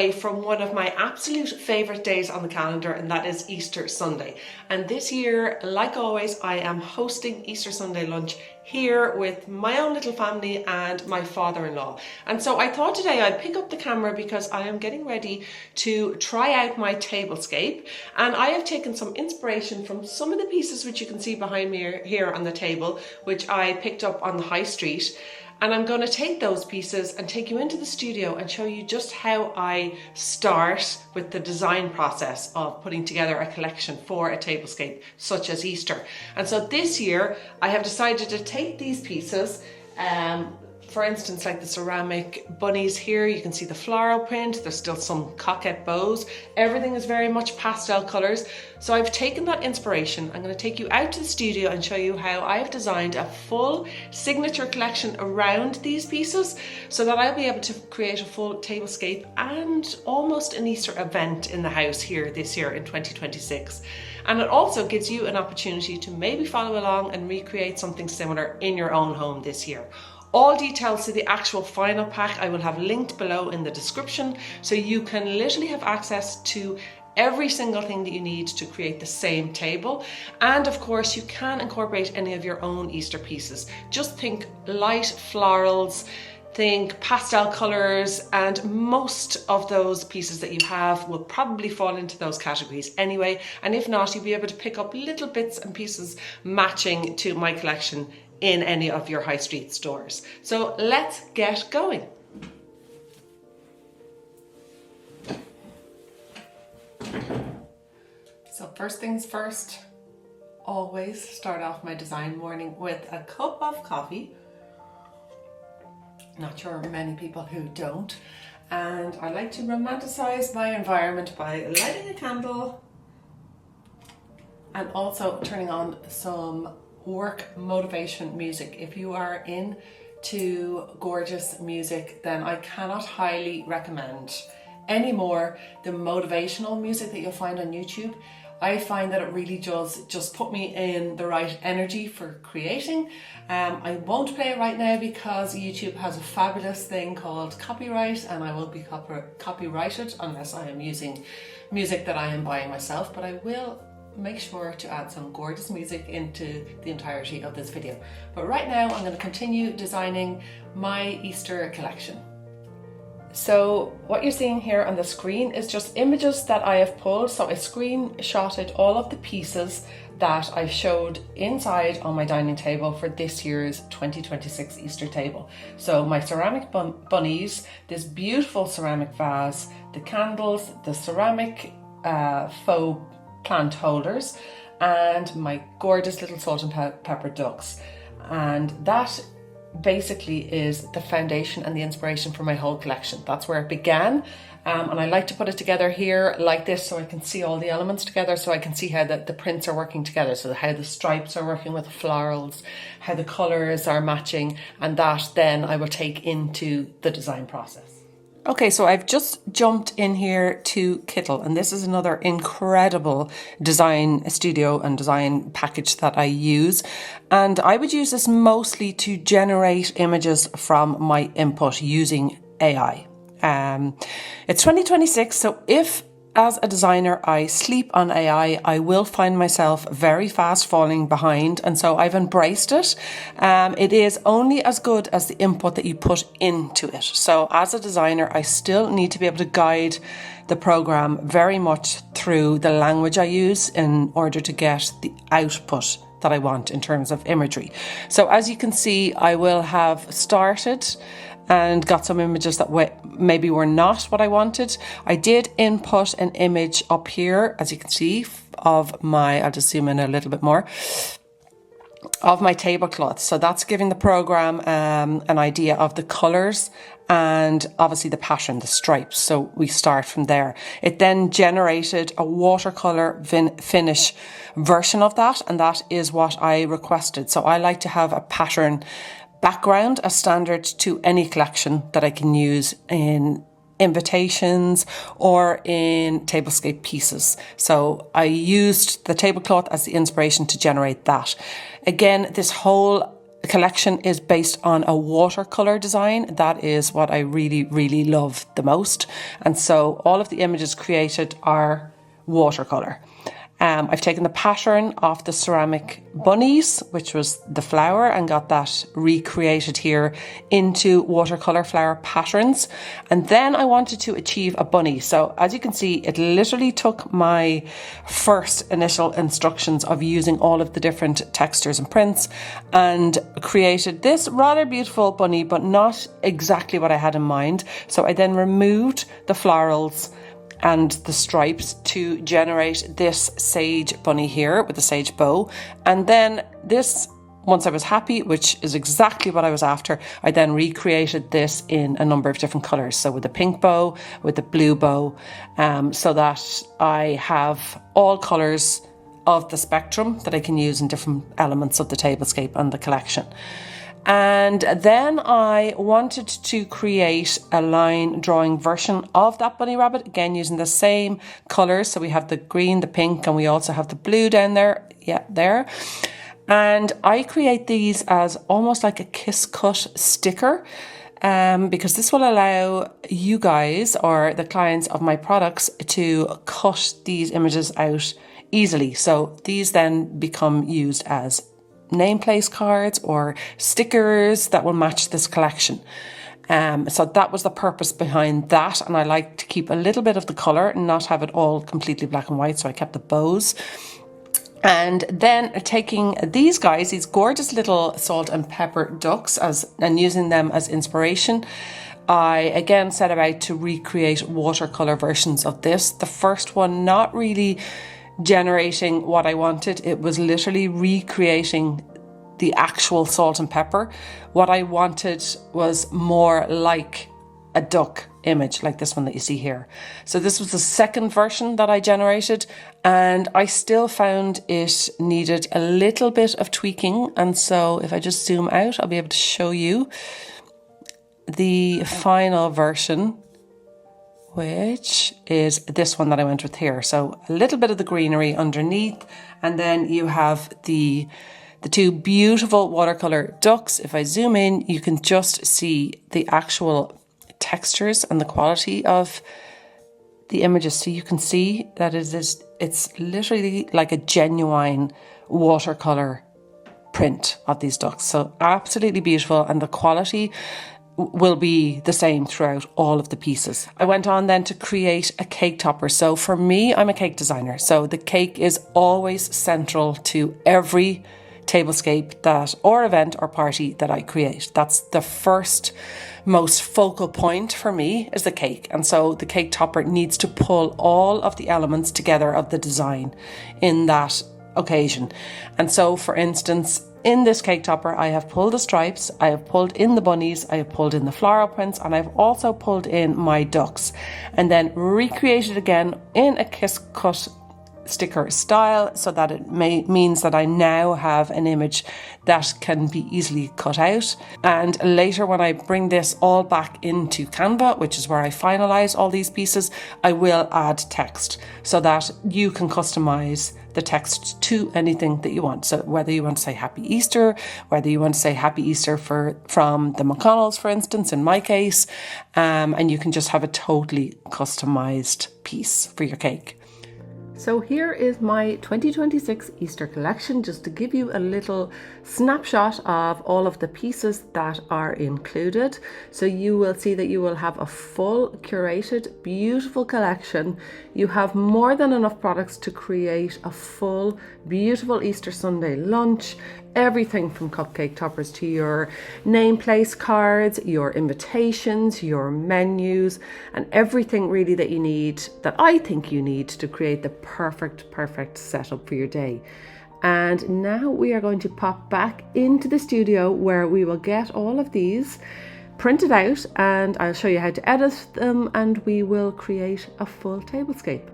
away from one of my absolute favourite days on the calendar, and that is Easter Sunday. And this year, like always, I am hosting Easter Sunday lunch here with my own little family and my father-in-law. And so I thought today I'd pick up the camera because I am getting ready to try out my Tablescape, and I have taken some inspiration from some of the pieces which you can see behind me here on the table, which I picked up on the high street. And I'm going to take those pieces and take you into the studio and show you just how I start with the design process of putting together a collection for a tablescape such as Easter. And so this year I have decided to take these pieces, for instance, like the ceramic bunnies here, you can see the floral print, there's still some coquette bows, everything is very much pastel colors. So I've taken that inspiration, I'm going to take you out to the studio and show you how I've designed a full signature collection around these pieces so that I'll be able to create a full tablescape and almost an Easter event in the house here this year in 2026. And it also gives you an opportunity to maybe follow along and recreate something similar in your own home this year. All details to the actual final pack I will have linked below in the description, so you can literally have access to every single thing that you need to create the same table. And of course you can incorporate any of your own Easter pieces. Just think light florals, think pastel colors, and most of those pieces that you have will probably fall into those categories anyway. And if not, you'll be able to pick up little bits and pieces matching to my collection in any of your high street stores. So let's get going. So first things first, always start off my design morning with a cup of coffee. Not sure many people who don't. And I like to romanticize my environment by lighting a candle and also turning on some work motivation music. If you are into gorgeous music, then I cannot highly recommend anymore the motivational music that you'll find on YouTube. I find that it really does just put me in the right energy for creating. I won't play it right now because YouTube has a fabulous thing called copyright, and I will be copyrighted unless I am using music that I am buying myself, but I will make sure to add some gorgeous music into the entirety of this video. But right now I'm going to continue designing my Easter collection. So what you're seeing here on the screen is just images that I have pulled. So I screenshotted all of the pieces that I showed inside on my dining table for this year's 2026 Easter table. So my ceramic bunnies, this beautiful ceramic vase, the candles, the ceramic faux plant holders, and my gorgeous little salt and pepper ducks. And that basically is the foundation and the inspiration for my whole collection. That's where it began, and I like to put it together here like this so I can see all the elements together, so I can see how the prints are working together, so how the stripes are working with the florals, how the colours are matching, and that then I will take into the design process. Okay, so I've just jumped in here to Kittle, and this is another incredible design studio and design package that I use. And I would use this mostly to generate images from my input using AI. It's 2026, so if as a designer I sleep on AI, I will find myself very fast falling behind, and so I've embraced it. It is only as good as the input that you put into it. So as a designer, I still need to be able to guide the program very much through the language I use in order to get the output that I want in terms of imagery. So as you can see, I will have started and got some images that maybe were not what I wanted. I did input an image up here, as you can see, of my, I'll just zoom in a little bit more, of my tablecloth. So that's giving the program an idea of the colours and obviously the pattern, the stripes. So we start from there. It then generated a watercolour finish version of that, and that is what I requested. So I like to have a pattern background as standard to any collection that I can use in invitations or in tablescape pieces. So I used the tablecloth as the inspiration to generate that. Again, this whole collection is based on a watercolor design. That is what I really, really love the most. And so all of the images created are watercolor. I've taken the pattern off the ceramic bunnies, which was the flower, and got that recreated here into watercolor flower patterns. And then I wanted to achieve a bunny. So as you can see, it literally took my first initial instructions of using all of the different textures and prints and created this rather beautiful bunny, but not exactly what I had in mind. So I then removed the florals and the stripes to generate this sage bunny here with the sage bow. And then this, once I was happy, which is exactly what I was after, I then recreated this in a number of different colors. So with the pink bow, with the blue bow, so that I have all colors of the spectrum that I can use in different elements of the tablescape and the collection. And then I wanted to create a line drawing version of that bunny rabbit, again using the same colours. So we have the green, the pink, and we also have the blue down there. Yeah, there. And I create these as almost like a kiss cut sticker, because this will allow you guys or the clients of my products to cut these images out easily. So these then become used as nameplate cards or stickers that will match this collection. So that was the purpose behind that, and I like to keep a little bit of the colour and not have it all completely black and white, so I kept the bows. And then taking these guys, these gorgeous little salt and pepper ducks, and using them as inspiration, I again set about to recreate watercolour versions of this. The first one not really generating what I wanted. It was literally recreating the actual salt and pepper. What I wanted was more like a duck image, like this one that you see here. So this was the second version that I generated, and I still found it needed a little bit of tweaking. And so if I just zoom out, I'll be able to show you the final version, which is this one that I went with here. So a little bit of the greenery underneath, and then you have the two beautiful watercolor ducks. If I zoom in, you can just see the actual textures and the quality of the images. So you can see that it's literally like a genuine watercolor print of these ducks. So absolutely beautiful, and the quality will be the same throughout all of the pieces. I went on then to create a cake topper. So for me, I'm a cake designer, so the cake is always central to every tablescape that or event or party that I create. That's the first most focal point for me, is the cake. And so the cake topper needs to pull all of the elements together of the design in that occasion. And so for instance, in this cake topper, I have pulled the stripes, I have pulled in the bunnies, I have pulled in the floral prints, and I've also pulled in my ducks, and then recreated again in a kiss cut sticker style, so that it means that I now have an image that can be easily cut out. And later, when I bring this all back into Canva, which is where I finalize all these pieces, I will add text so that you can customize the text to anything that you want. So whether you want to say Happy Easter, whether you want to say Happy Easter from the McConnells, for instance, in my case, and you can just have a totally customized piece for your cake. So here is my 2026 Easter collection, just to give you a little snapshot of all of the pieces that are included. So you will see that you will have a full curated, beautiful collection. You have more than enough products to create a full, beautiful Easter Sunday lunch. Everything from cupcake toppers to your nameplate cards, your invitations, your menus, and everything really that you need, that I think you need to create the perfect setup for your day. And now we are going to pop back into the studio where we will get all of these printed out, and I'll show you how to edit them, and we will create a full tablescape.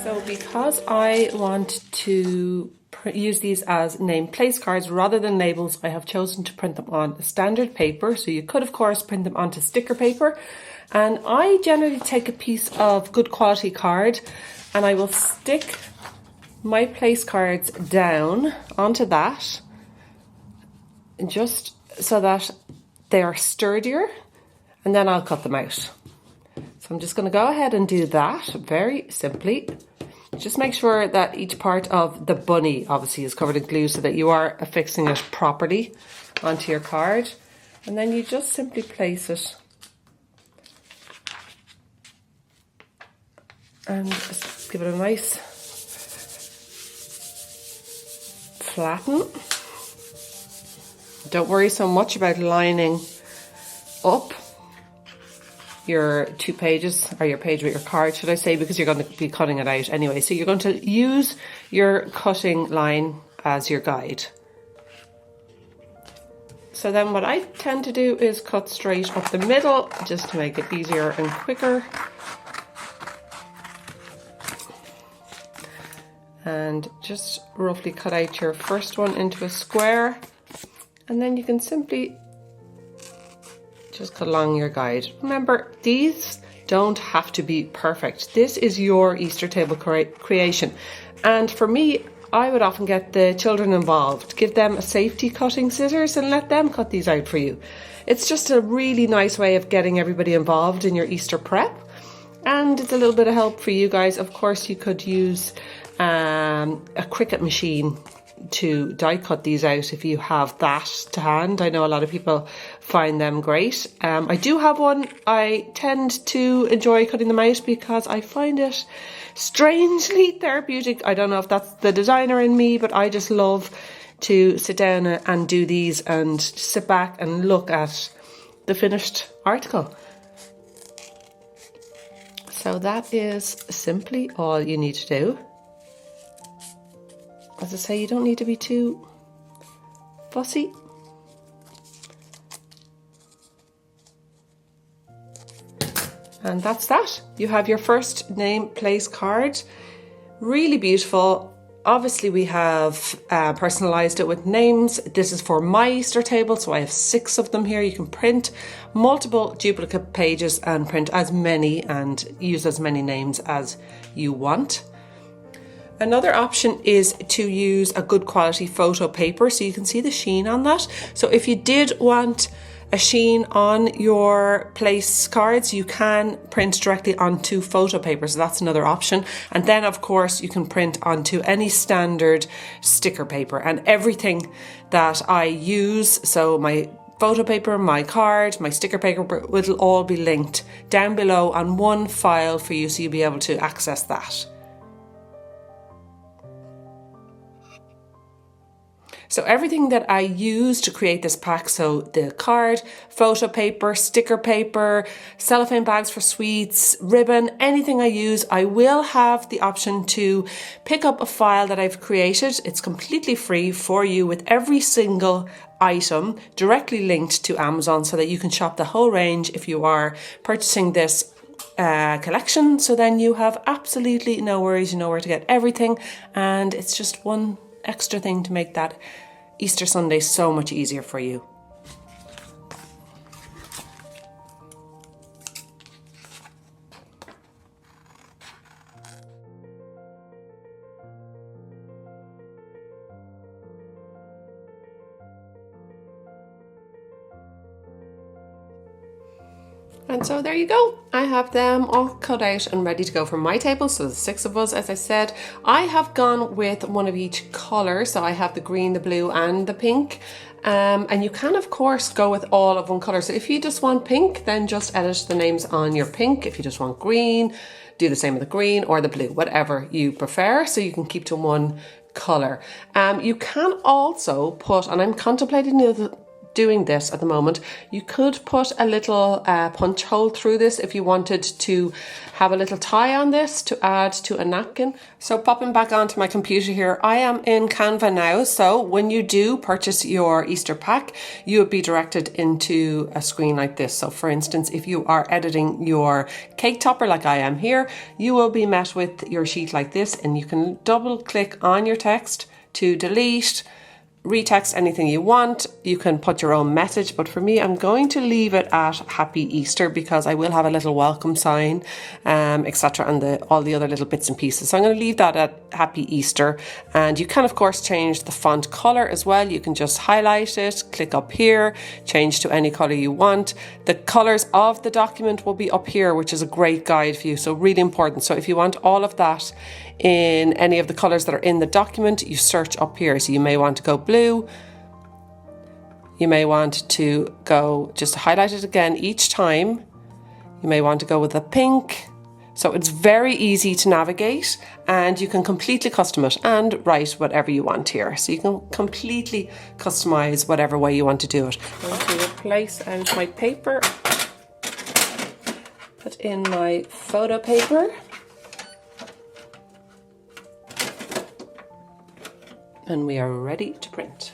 So because I want to use these as named place cards rather than labels, I have chosen to print them on standard paper. So you could of course print them onto sticker paper, and I generally take a piece of good quality card and I will stick my place cards down onto that, just so that they are sturdier, and then I'll cut them out. So I'm just going to go ahead and do that very simply. Just make sure that each part of the bunny obviously is covered in glue so that you are affixing it properly onto your card. And then you just simply place it and just give it a nice flatten. Don't worry so much about lining up your 2 pages, or your page with your card, should I say, because you're going to be cutting it out anyway. So you're going to use your cutting line as your guide. So then what I tend to do is cut straight up the middle just to make it easier and quicker. And just roughly cut out your first one into a square, and then you can simply just cut along your guide. Remember, these don't have to be perfect. This is your Easter table creation. And for me, I would often get the children involved, give them a safety cutting scissors and let them cut these out for you. It's just a really nice way of getting everybody involved in your Easter prep. And it's a little bit of help for you guys. Of course, you could use a Cricut machine to die cut these out if you have that to hand. I know a lot of people find them great. I do have one. I tend to enjoy cutting them out because I find it strangely therapeutic. I don't know if that's the designer in me, but I just love to sit down and do these and sit back and look at the finished article. So that is simply all you need to do. As I say, you don't need to be too fussy. And that's that. You have your first name place card. Really beautiful. Obviously we have personalized it with names. This is for my Easter table, so I have 6 of them here. You can print multiple duplicate pages and print as many and use as many names as you want. Another option is to use a good quality photo paper, so you can see the sheen on that. So if you did want a sheen on your place cards, you can print directly onto photo paper, so that's another option. And then of course you can print onto any standard sticker paper, and everything that I use, so my photo paper, my card, my sticker paper, will all be linked down below on one file for you, so you'll be able to access that. So everything that I use to create this pack, so the card, photo paper, sticker paper, cellophane bags for sweets, ribbon, anything I use, I will have the option to pick up a file that I've created. It's completely free for you with every single item directly linked to Amazon, so that you can shop the whole range if you are purchasing this collection. So then you have absolutely no worries, you know where to get everything, and it's just one extra thing to make that Easter Sunday so much easier for you. And so there you go. I have them all cut out and ready to go for my table. So there's 6 of us, as I said. I have gone with one of each colour. So I have the green, the blue and the pink. And you can of course go with all of one colour. So if you just want pink, then just edit the names on your pink. If you just want green, do the same with the green or the blue, whatever you prefer. So you can keep to one colour. You can also put, and I'm contemplating doing this at the moment. You could put a little punch hole through this if you wanted to have a little tie on this to add to a napkin. So popping back onto my computer here, I am in Canva now. So when you do purchase your Easter pack, you will be directed into a screen like this. So for instance, if you are editing your cake topper like I am here, you will be met with your sheet like this, and you can double click on your text to delete, retext anything you want. You can put your own message, but for me, I'm going to leave it at Happy Easter because I will have a little welcome sign, etc., and all the other little bits and pieces. So I'm going to leave that at Happy Easter. And you can, of course, change the font color as well. You can just highlight it, click up here, change to any color you want. The colors of the document will be up here, which is a great guide for you. So really important. So if you want all of that in any of the colors that are in the document, you search up here. So you may want to go blue. You may want to go, just highlight it again each time. You may want to go with a pink. So it's very easy to navigate, and you can completely custom it and write whatever you want here. So you can completely customize whatever way you want to do it. I'm going to replace out my paper, put in my photo paper. And we are ready to print.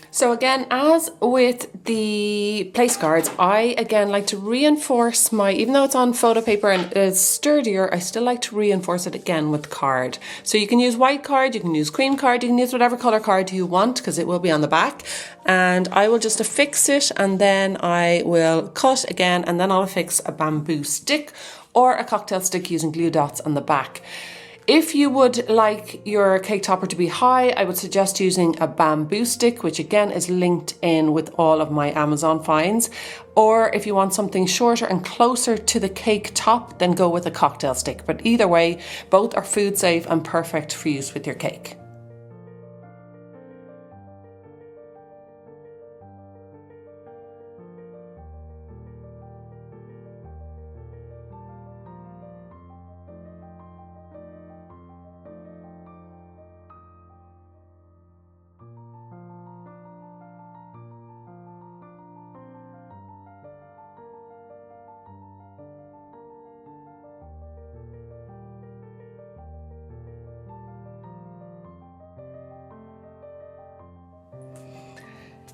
So again, as with the place cards, I again like to reinforce even though it's on photo paper and it's sturdier, I still like to reinforce it again with card. So you can use white card, you can use cream card, you can use whatever color card you want because it will be on the back. And I will just affix it, and then I will cut again, and then I'll affix a bamboo stick or a cocktail stick using glue dots on the back. If you would like your cake topper to be high, I would suggest using a bamboo stick, which again is linked in with all of my Amazon finds. Or if you want something shorter and closer to the cake top, then go with a cocktail stick. But either way, both are food safe and perfect for use with your cake.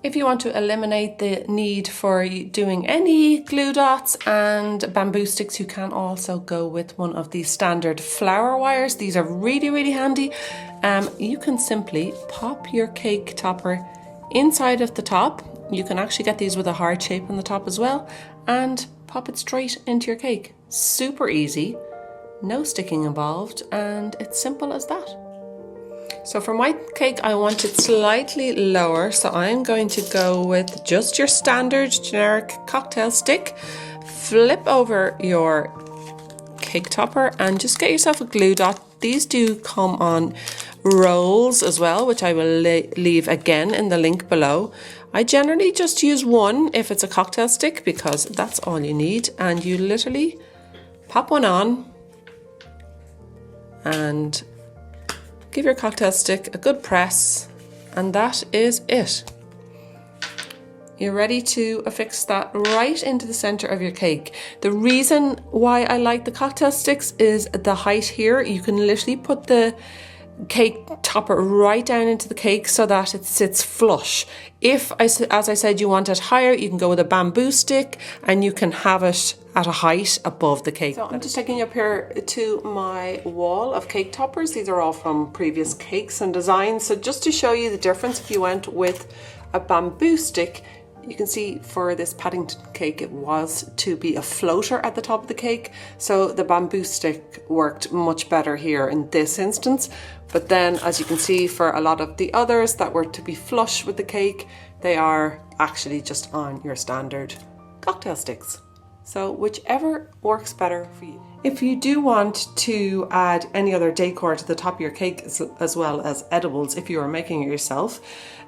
If you want to eliminate the need for doing any glue dots and bamboo sticks, you can also go with one of these standard flower wires. These are really, really handy. You can simply pop your cake topper inside of the top. You can actually get these with a heart shape on the top as well, and pop it straight into your cake. Super easy, no sticking involved, and it's simple as that. So for my cake, I want it slightly lower, so I'm going to go with just your standard generic cocktail stick. Flip over your cake topper and just get yourself a glue dot. These do come on rolls as well, which I will leave again in the link below. I generally just use one if it's a cocktail stick because that's all you need, and you literally pop one on and give your cocktail stick a good press, and that is it. You're ready to affix that right into the center of your cake. The reason why I like the cocktail sticks is the height here. You can literally put the cake topper right down into the cake so that it sits flush. If, as I said, you want it higher, you can go with a bamboo stick and you can have it at a height above the cake. So I'm just taking you up here to my wall of cake toppers. These are all from previous cakes and designs. So just to show you the difference, if you went with a bamboo stick, you can see for this Paddington cake, it was to be a floater at the top of the cake. So the bamboo stick worked much better here in this instance. But then, as you can see, for a lot of the others that were to be flush with the cake, they are actually just on your standard cocktail sticks. So whichever works better for you. If you do want to add any other decor to the top of your cake, as well as edibles, if you are making it yourself,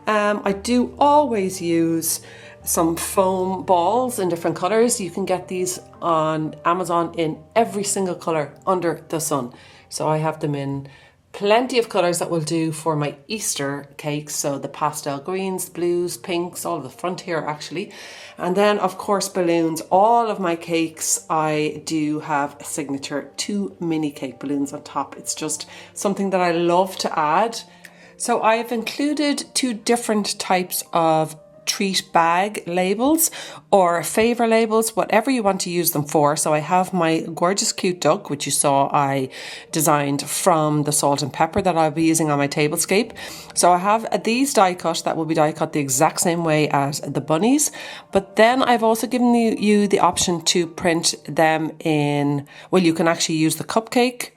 I do always use some foam balls in different colors. You can get these on Amazon in every single color under the sun. So I have them in plenty of colours that will do for my Easter cakes. So the pastel greens, blues, pinks, all of the front here actually. And then of course balloons. All of my cakes, I do have a signature 2 mini cake balloons on top. It's just something that I love to add. So I have included 2 different types of treat bag labels or favour labels, whatever you want to use them for. So I have my gorgeous cute duck, which you saw I designed from the salt and pepper that I'll be using on my tablescape. So I have these die cut that will be die cut the exact same way as the bunnies, but then I've also given you the option to print them in, well, you can actually use the cupcake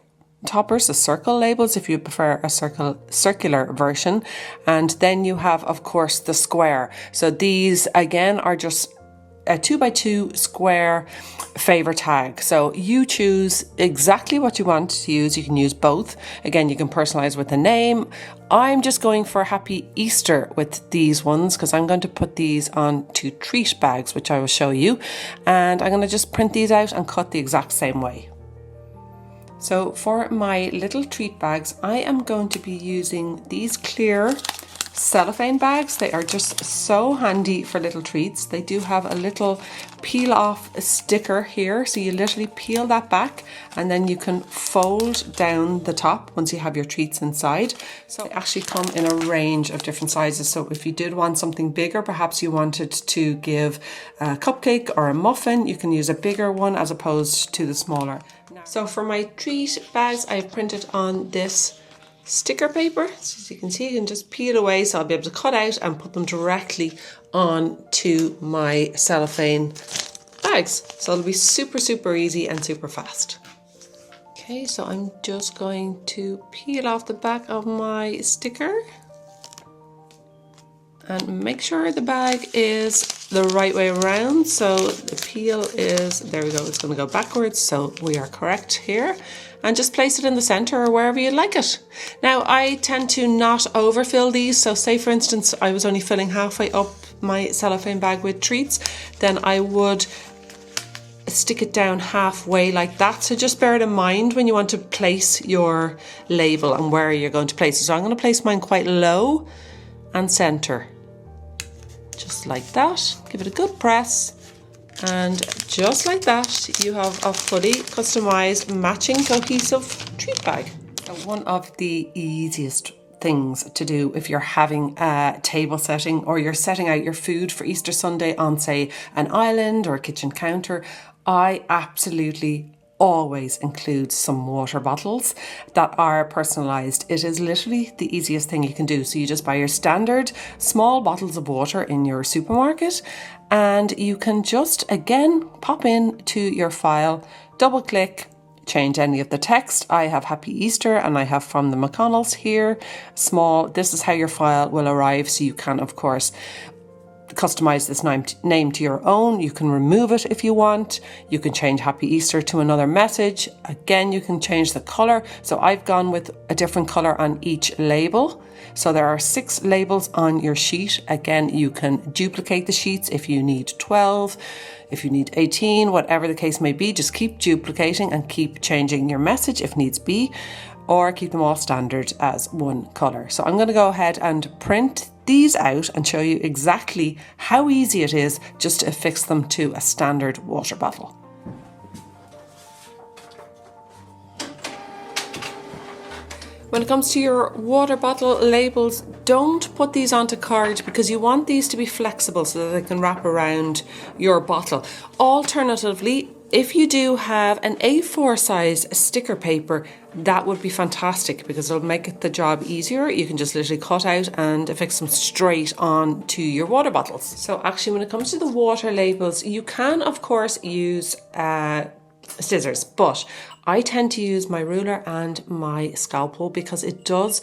toppers, the circle labels, if you prefer a circular version. And then you have, of course, the square. So these again are just a 2x2 square favour tag. So you choose exactly what you want to use. You can use both. Again, you can personalize with a name. I'm just going for Happy Easter with these ones because I'm going to put these on 2 treat bags, which I will show you. And I'm going to just print these out and cut the exact same way. So for my little treat bags, I am going to be using these clear cellophane bags. They are just so handy for little treats. They do have a little peel off sticker here. So you literally peel that back and then you can fold down the top once you have your treats inside. So they actually come in a range of different sizes. So if you did want something bigger, perhaps you wanted to give a cupcake or a muffin, you can use a bigger one as opposed to the smaller. So for my treat bags, I've printed on this sticker paper. So as you can see, you can just peel away, so I'll be able to cut out and put them directly onto my cellophane bags. So it'll be super, super easy and super fast. Okay, so I'm just going to peel off the back of my sticker and make sure the bag is the right way around. So the peel is, there we go, it's going to go backwards, so we are correct here. And just place it in the center or wherever you'd like it. Now I tend to not overfill these, so say for instance I was only filling halfway up my cellophane bag with treats, then I would stick it down halfway like that. So just bear it in mind when you want to place your label and where you're going to place it. So I'm going to place mine quite low and center. Just like that. Give it a good press. And just like that, you have a fully customized matching cohesive treat bag. So one of the easiest things to do if you're having a table setting or you're setting out your food for Easter Sunday on, say, an island or a kitchen counter, I absolutely always include some water bottles that are personalized. It is literally the easiest thing you can do. So you just buy your standard small bottles of water in your supermarket and you can just again pop in to your file, double click, change any of the text. I have Happy Easter and I have from the McConnells here, small. This is how your file will arrive. So you can of course customize this name to your own. You can remove it if you want. You can change Happy Easter to another message. Again, you can change the color. So I've gone with a different color on each label. So there are 6 labels on your sheet. Again, you can duplicate the sheets if you need 12, if you need 18, whatever the case may be. Just keep duplicating and keep changing your message if needs be, or keep them all standard as one color. So I'm going to go ahead and print these out and show you exactly how easy it is just to affix them to a standard water bottle. When it comes to your water bottle labels, don't put these onto card because you want these to be flexible so that they can wrap around your bottle. Alternatively, if you do have an A4 size sticker paper, that would be fantastic because it'll make the job easier. You can just literally cut out and affix them straight on to your water bottles. So actually when it comes to the water labels, you can of course use scissors, but I tend to use my ruler and my scalpel because it does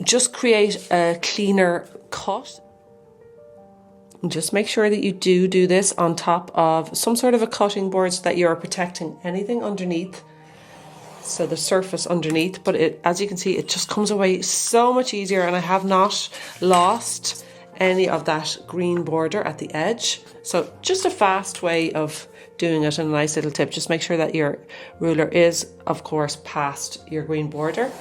just create a cleaner cut. Just make sure that you do this on top of some sort of a cutting board so that you're protecting anything underneath, so the surface underneath. But it, as you can see, it just comes away so much easier, and I have not lost any of that green border at the edge. So just a fast way of doing it, and a nice little tip. Just make sure that your ruler is, of course, past your green border.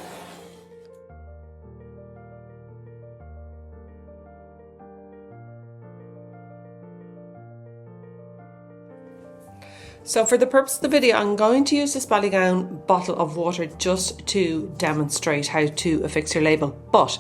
So for the purpose of the video, I'm going to use this Ballygown bottle of water just to demonstrate how to affix your label. But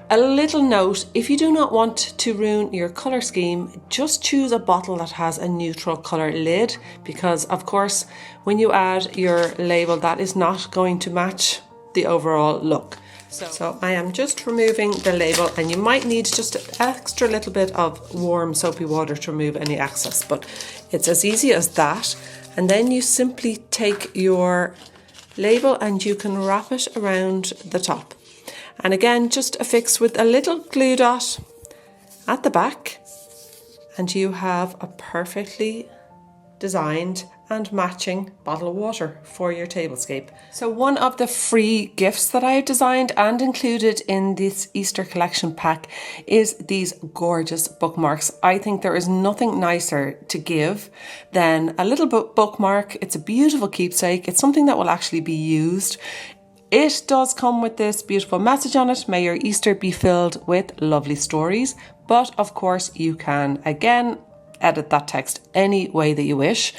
a little note, if you do not want to ruin your colour scheme, just choose a bottle that has a neutral colour lid, because of course when you add your label, that is not going to match the overall look. So I am just removing the label, and you might need just an extra little bit of warm soapy water to remove any excess, but it's as easy as that. And then you simply take your label and you can wrap it around the top. And again, just affix with a little glue dot at the back, and you have a perfectly designed and matching bottle of water for your tablescape. So one of the free gifts that I have designed and included in this Easter collection pack is these gorgeous bookmarks. I think there is nothing nicer to give than a little bookmark. It's a beautiful keepsake. It's something that will actually be used. It does come with this beautiful message on it: may your Easter be filled with lovely stories. But of course you can, again, edit that text any way that you wish.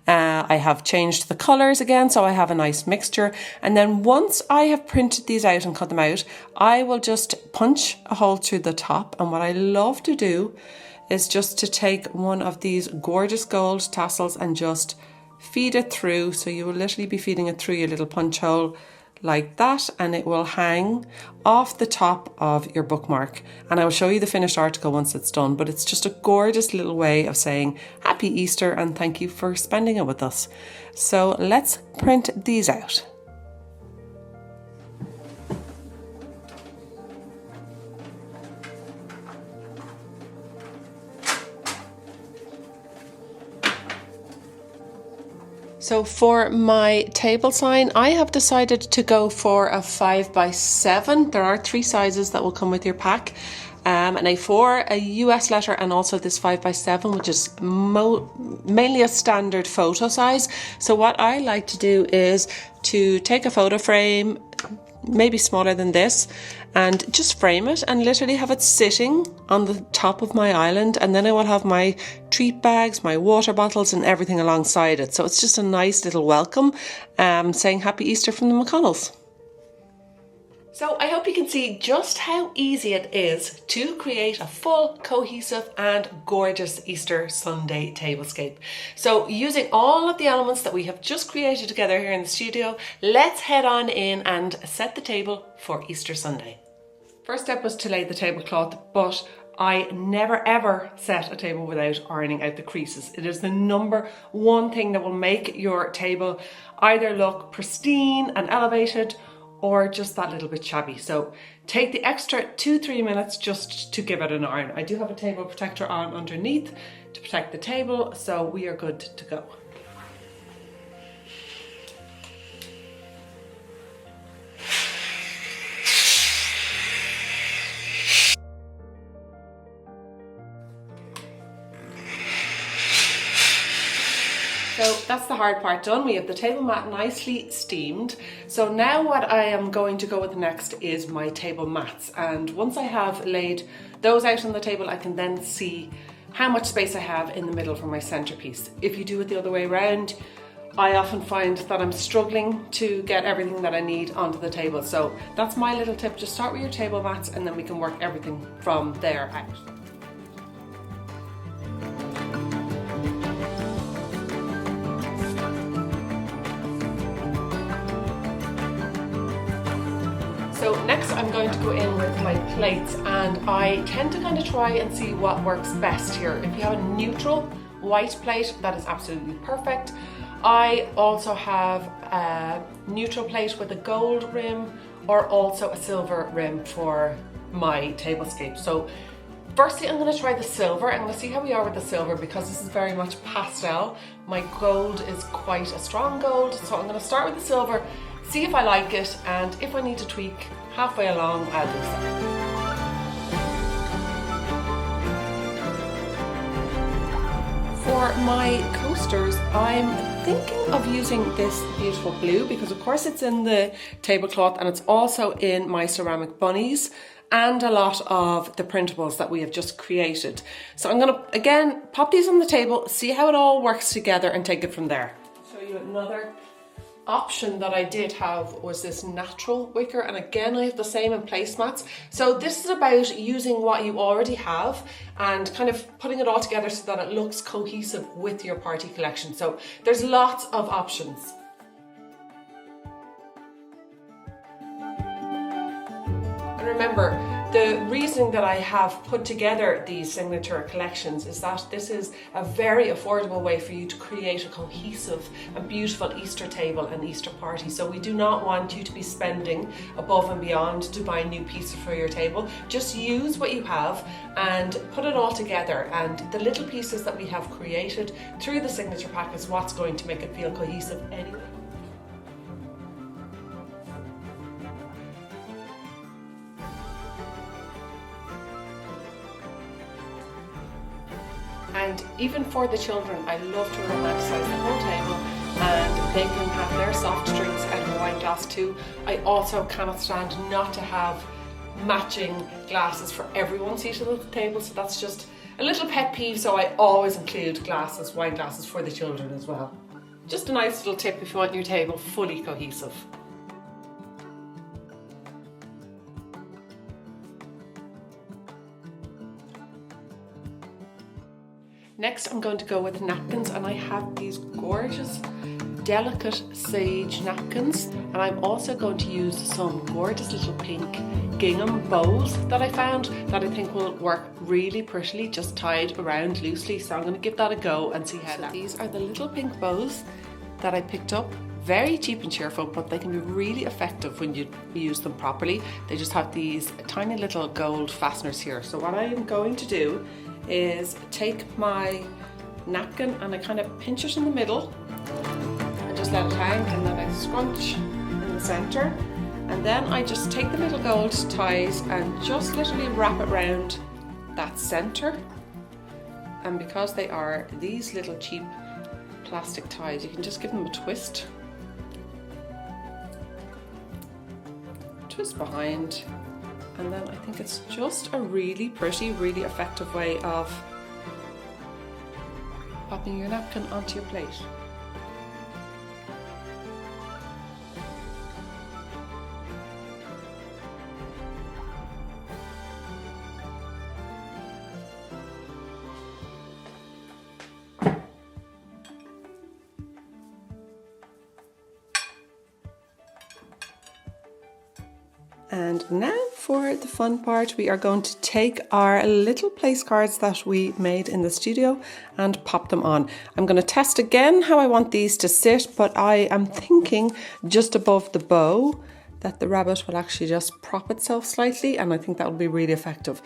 I have changed the colours again, so I have a nice mixture. And then once I have printed these out and cut them out, I will just punch a hole through the top. And what I love to do is just to take one of these gorgeous gold tassels and just feed it through. So you will literally be feeding it through your little punch hole like that, and it will hang off the top of your bookmark. And I will show you the finished article once it's done, but it's just a gorgeous little way of saying happy Easter and thank you for spending it with us. So let's print these out. So for my table sign, I have decided to go for a 5x7. There are 3 sizes that will come with your pack. An A4, a US letter, and also this 5x7, which is mainly a standard photo size. So what I like to do is to take a photo frame, maybe smaller than this, and just frame it and literally have it sitting on the top of my island, and then I will have my treat bags, my water bottles and everything alongside it. So it's just a nice little welcome, saying happy Easter from the McConnells. So I hope you can see just how easy it is to create a full, cohesive and gorgeous Easter Sunday tablescape. So using all of the elements that we have just created together here in the studio, let's head on in and set the table for Easter Sunday. First step was to lay the tablecloth, but I never ever set a table without ironing out the creases. It is the number one thing that will make your table either look pristine and elevated or just that little bit shabby. So take the extra 2-3 minutes just to give it an iron. I do have a table protector on underneath to protect the table, so we are good to go. So that's the hard part done. We have the table mat nicely steamed. So now what I am going to go with next is my table mats. And once I have laid those out on the table, I can then see how much space I have in the middle for my centerpiece. If you do it the other way around, I often find that I'm struggling to get everything that I need onto the table. So that's my little tip. Just start with your table mats and then we can work everything from there out. So next I'm going to go in with my plates, and I tend to kind of try and see what works best here. If you have a neutral white plate, that is absolutely perfect. I also have a neutral plate with a gold rim or also a silver rim for my tablescape. So firstly, I'm going to try the silver. I'm going to see how we are with the silver because this is very much pastel. My gold is quite a strong gold, so I'm going to start with the silver, see if I like it, and if I need to tweak halfway along, I'll do so. For my coasters, I'm thinking of using this beautiful blue because of course it's in the tablecloth and it's also in my ceramic bunnies. and a lot of the printables that we have just created. So I'm gonna, again, pop these on the table, see how it all works together and take it from there. I'll show you another option that I did have was this natural wicker, and again I have the same in placemats. So this is about using what you already have and kind of putting it all together so that it looks cohesive with your party collection. So there's lots of options. And remember, the reason that I have put together these signature collections is that this is a very affordable way for you to create a cohesive and beautiful Easter table and Easter party. So we do not want you to be spending above and beyond to buy new pieces for your table. Just use what you have and put it all together, and the little pieces that we have created through the signature pack is what's going to make it feel cohesive anyway. And even for the children, I love to romanticize the whole table, and they can have their soft drinks out of a wine glass too. I also cannot stand not to have matching glasses for everyone seated at the table, so that's just a little pet peeve, so I always include glasses, wine glasses for the children as well. Just a nice little tip if you want your table fully cohesive. Next, I'm going to go with napkins, and I have these gorgeous, delicate sage napkins, and I'm also going to use some gorgeous little pink gingham bows that I found that I think will work really prettily, just tied around loosely. So I'm going to give that a go and see how that. These are the little pink bows that I picked up. Very cheap and cheerful, but they can be really effective when you use them properly. They just have these tiny little gold fasteners here. So what I am going to do is take my napkin and I kind of pinch it in the middle and just let it hang, and then I scrunch in the center, and then I just take the little gold ties and just literally wrap it around that center. And because they are these little cheap plastic ties, you can just give them a twist behind, and then I think it's just a really pretty, really effective way of popping your napkin onto your plate. And now for the fun part, we are going to take our little place cards that we made in the studio and pop them on. I'm going to test again how I want these to sit, but I am thinking just above the bow that the rabbit will actually just prop itself slightly, and I think that will be really effective.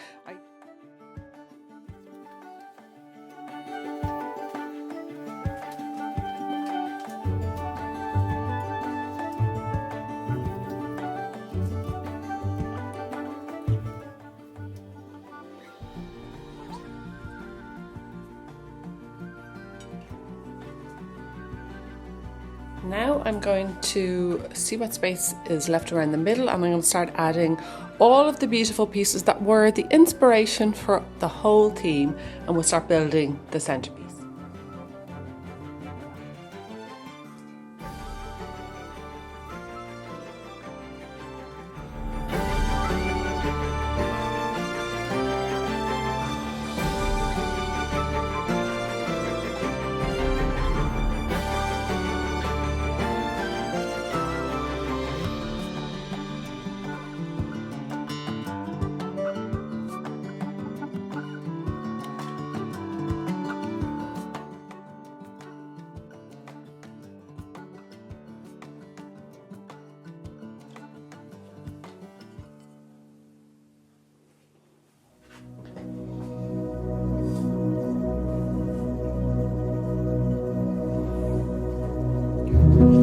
Now I'm going to see what space is left around the middle, and I'm going to start adding all of the beautiful pieces that were the inspiration for the whole theme, and we'll start building the centerpiece.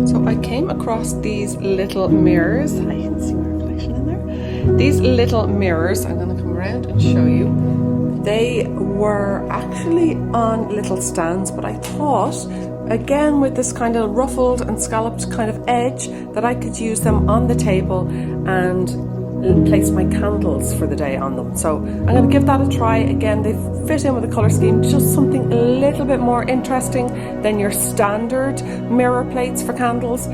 So I came across these little mirrors. I can see my reflection in there. These little mirrors, I'm going to come around and show you. They were actually on little stands, but I thought, again with this kind of ruffled and scalloped kind of edge, that I could use them on the table and place my candles for the day on them. So I'm going to give that a try. Again, they fit in with the colour scheme, just something a little bit more interesting than your standard mirror plates for candles.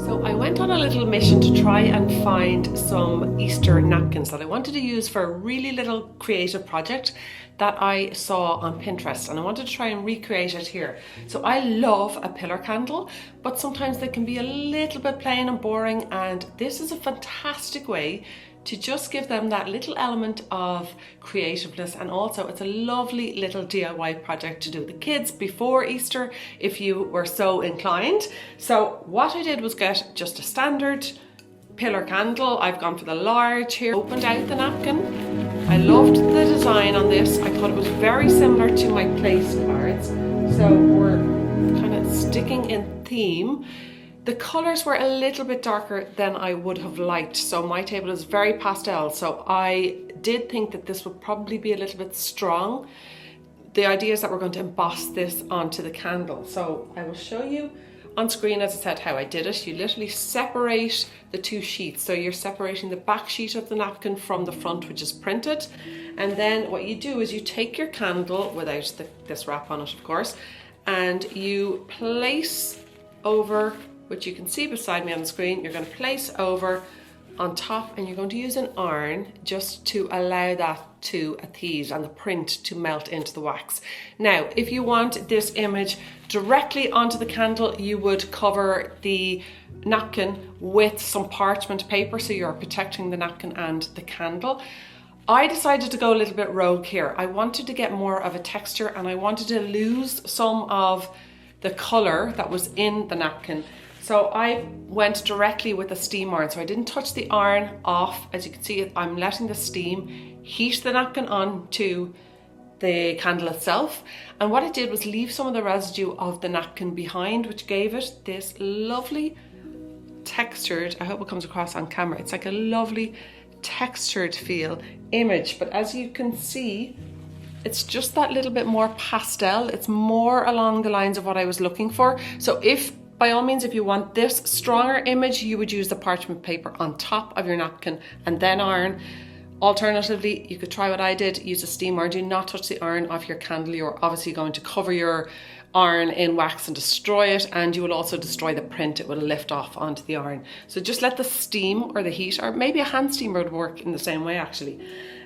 So I went on a little mission to try and find some Easter napkins that I wanted to use for a really little creative project that I saw on Pinterest, and I wanted to try and recreate it here. So I love a pillar candle, but sometimes they can be a little bit plain and boring, and this is a fantastic way to just give them that little element of creativeness, and also it's a lovely little DIY project to do with the kids before Easter if you were so inclined. So what I did was get just a standard pillar candle. I've gone for the large here. Opened out the napkin. I loved the design on this. I thought it was very similar to my place cards, so we're kind of sticking in theme. The colours were a little bit darker than I would have liked, so my table is very pastel, so I did think that this would probably be a little bit strong. The idea is that we're going to emboss this onto the candle, so I will show you on screen, as I said, how I did it. You literally separate the two sheets, so you're separating the back sheet of the napkin from the front, which is printed, and then what you do is you take your candle, without this wrap on it of course, and you place over, which you can see beside me on the screen, you're going to place over on top, and you're going to use an iron just to allow that to adhere and the print to melt into the wax. Now, if you want this image directly onto the candle, you would cover the napkin with some parchment paper, so you're protecting the napkin and the candle. I decided to go a little bit rogue here. I wanted to get more of a texture, and I wanted to lose some of the color that was in the napkin. So I went directly with a steam iron, so I didn't touch the iron off. As you can see, I'm letting the steam heat the napkin onto the candle itself. And what I did was leave some of the residue of the napkin behind, which gave it this lovely textured, I hope it comes across on camera, it's like a lovely textured feel image. But as you can see, it's just that little bit more pastel. It's more along the lines of what I was looking for. So by all means, if you want this stronger image, you would use the parchment paper on top of your napkin and then iron. Alternatively, you could try what I did, use a steam iron. Do not touch the iron off your candle. You're obviously going to cover your iron in wax and destroy it, and you will also destroy the print. It will lift off onto the iron. So just let the steam or the heat, or maybe a hand steamer would work in the same way actually.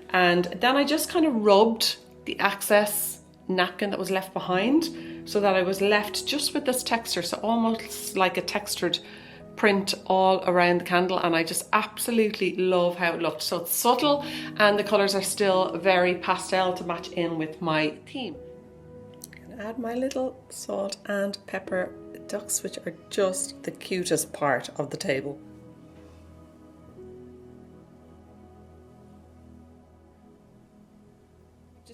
And then I just kind of rubbed the excess napkin that was left behind, so that I was left just with this texture, so almost like a textured print all around the candle, and I just absolutely love how it looked. So it's subtle, and the colours are still very pastel to match in with my theme. I'm gonna add my little salt and pepper ducks, which are just the cutest part of the table.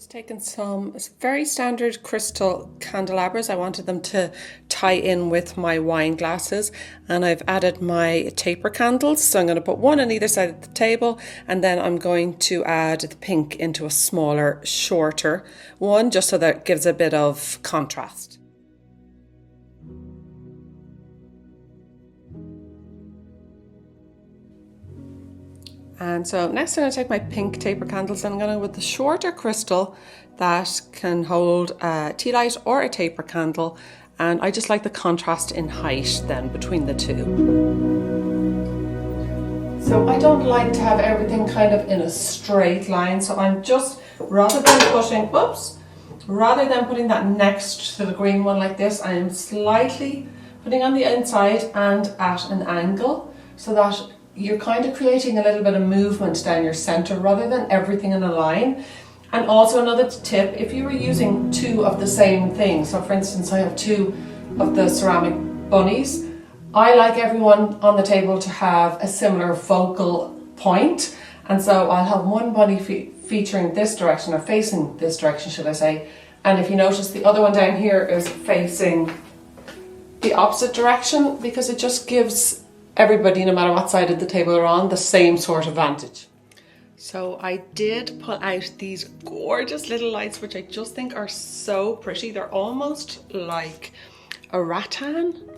Taken some very standard crystal candelabras. I wanted them to tie in with my wine glasses, and I've added my taper candles. So I'm going to put one on either side of the table, and then I'm going to add the pink into a smaller, shorter one, just so that it gives a bit of contrast. And so next I'm going to take my pink taper candles, and I'm going to go with the shorter crystal that can hold a tea light or a taper candle, and I just like the contrast in height then between the two. So I don't like to have everything kind of in a straight line, so I'm just, rather than putting that next to the green one like this, I am slightly putting on the inside and at an angle, so that you're kind of creating a little bit of movement down your center rather than everything in a line. And also another tip, if you were using two of the same thing, so for instance I have two of the ceramic bunnies, I like everyone on the table to have a similar focal point, and so I'll have one bunny featuring this direction, or facing this direction should I say, and if you notice the other one down here is facing the opposite direction, because it just gives everybody, no matter what side of the table they're on, the same sort of vantage. So I did pull out these gorgeous little lights, which I just think are so pretty. They're almost like a rattan,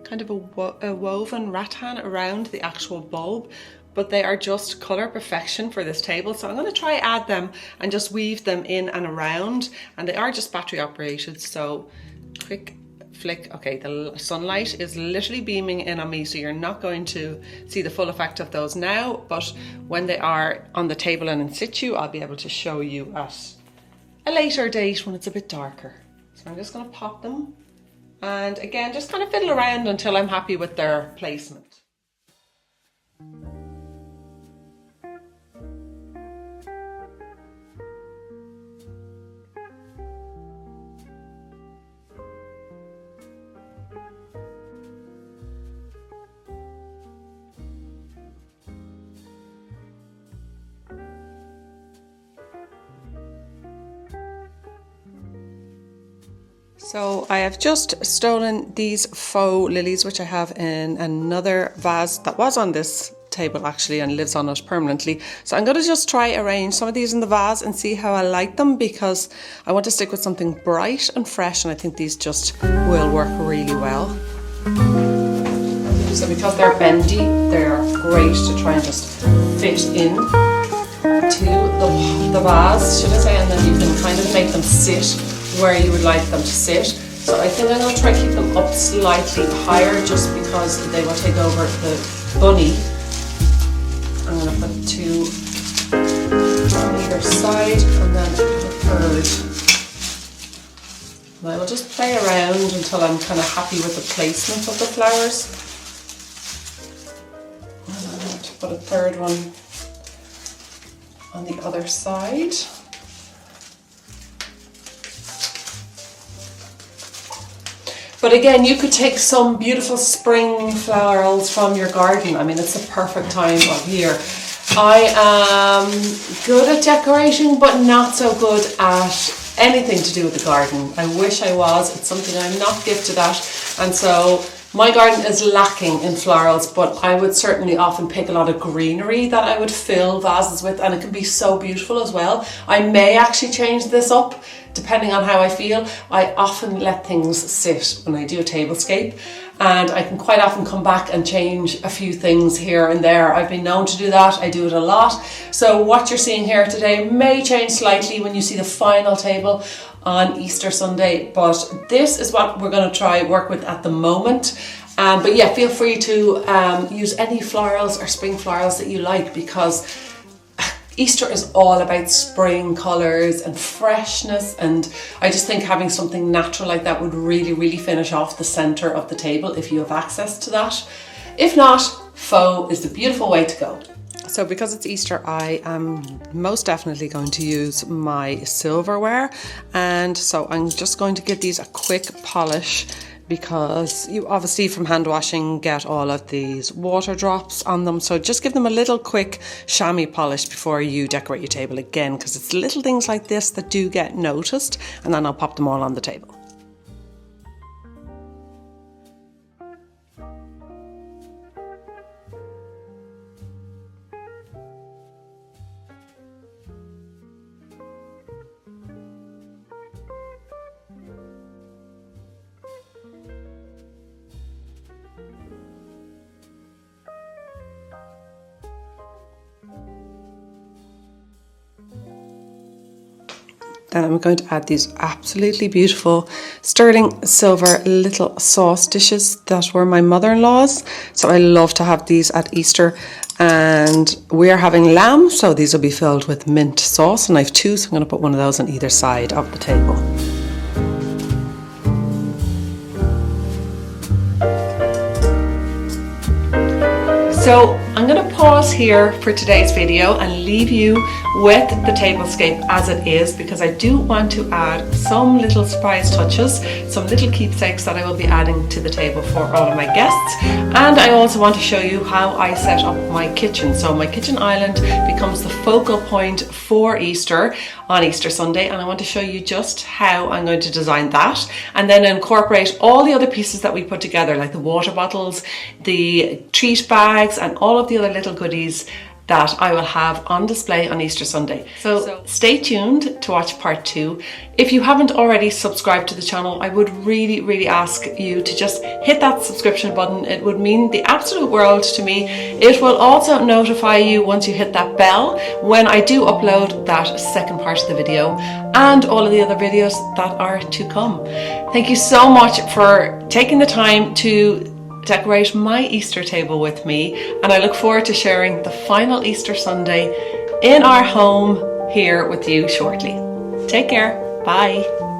kind of a woven rattan around the actual bulb, but they are just color perfection for this table. So I'm going to try add them and just weave them in and around, and they are just battery operated. So quick flick. Okay, the sunlight is literally beaming in on me, so you're not going to see the full effect of those now, but when they are on the table and in situ, I'll be able to show you at a later date when it's a bit darker. So I'm just going to pop them, and again, just kind of fiddle around until I'm happy with their placement. So I have just stolen these faux lilies, which I have in another vase that was on this table actually and lives on it permanently. So I'm going to just try arrange some of these in the vase and see how I like them, because I want to stick with something bright and fresh, and I think these just will work really well. So because they're bendy, they're great to try and just fit in to the vase, should I say, and then you can kind of make them sit where you would like them to sit. So I think I'm going to try to keep them up slightly higher just because they will take over the bunny. I'm going to put 2 on either side and then a third. And I will just play around until I'm kind of happy with the placement of the flowers. And I'm going to put a third one on the other side. But again, you could take some beautiful spring florals from your garden. I mean, it's the perfect time of year. I am good at decorating, but not so good at anything to do with the garden. I wish I was. It's something I'm not gifted at. And so my garden is lacking in florals, but I would certainly often pick a lot of greenery that I would fill vases with, and it can be so beautiful as well. I may actually change this up depending on how I feel. I often let things sit when I do a tablescape, and I can quite often come back and change a few things here and there. I've been known to do that. I do it a lot. So what you're seeing here today may change slightly when you see the final table on Easter Sunday, but this is what we're going to try work with at the moment. But yeah, feel free to use any florals or spring florals that you like, because Easter is all about spring colours and freshness, and I just think having something natural like that would really, really finish off the centre of the table if you have access to that. If not, faux is the beautiful way to go. So because it's Easter, I am most definitely going to use my silverware, and so I'm just going to give these a quick polish, because you obviously from hand washing get all of these water drops on them. So just give them a little quick chamois polish before you decorate your table again, because it's little things like this that do get noticed, and then I'll pop them all on the table. Then I'm going to add these absolutely beautiful sterling silver little sauce dishes that were my mother-in-law's. So I love to have these at Easter, and we're having lamb, so these will be filled with mint sauce, and I have 2, so I'm going to put one of those on either side of the table. So I'm going to pause here for today's video and leave you with the tablescape as it is, because I do want to add some little surprise touches, some little keepsakes that I will be adding to the table for all of my guests. And I also want to show you how I set up my kitchen. So my kitchen island becomes the focal point for Easter on Easter Sunday, and I want to show you just how I'm going to design that, and then incorporate all the other pieces that we put together, like the water bottles, the treat bags, and all of the other little goodies that I will have on display on Easter Sunday. So stay tuned to watch part 2. If you haven't already subscribed to the channel, I would really ask you to just hit that subscription button. It would mean the absolute world to me. It will also notify you once you hit that bell when I do upload that second part of the video and all of the other videos that are to come. Thank you so much for taking the time to decorate my Easter table with me, and I look forward to sharing the final Easter Sunday in our home here with you shortly. Take care. Bye.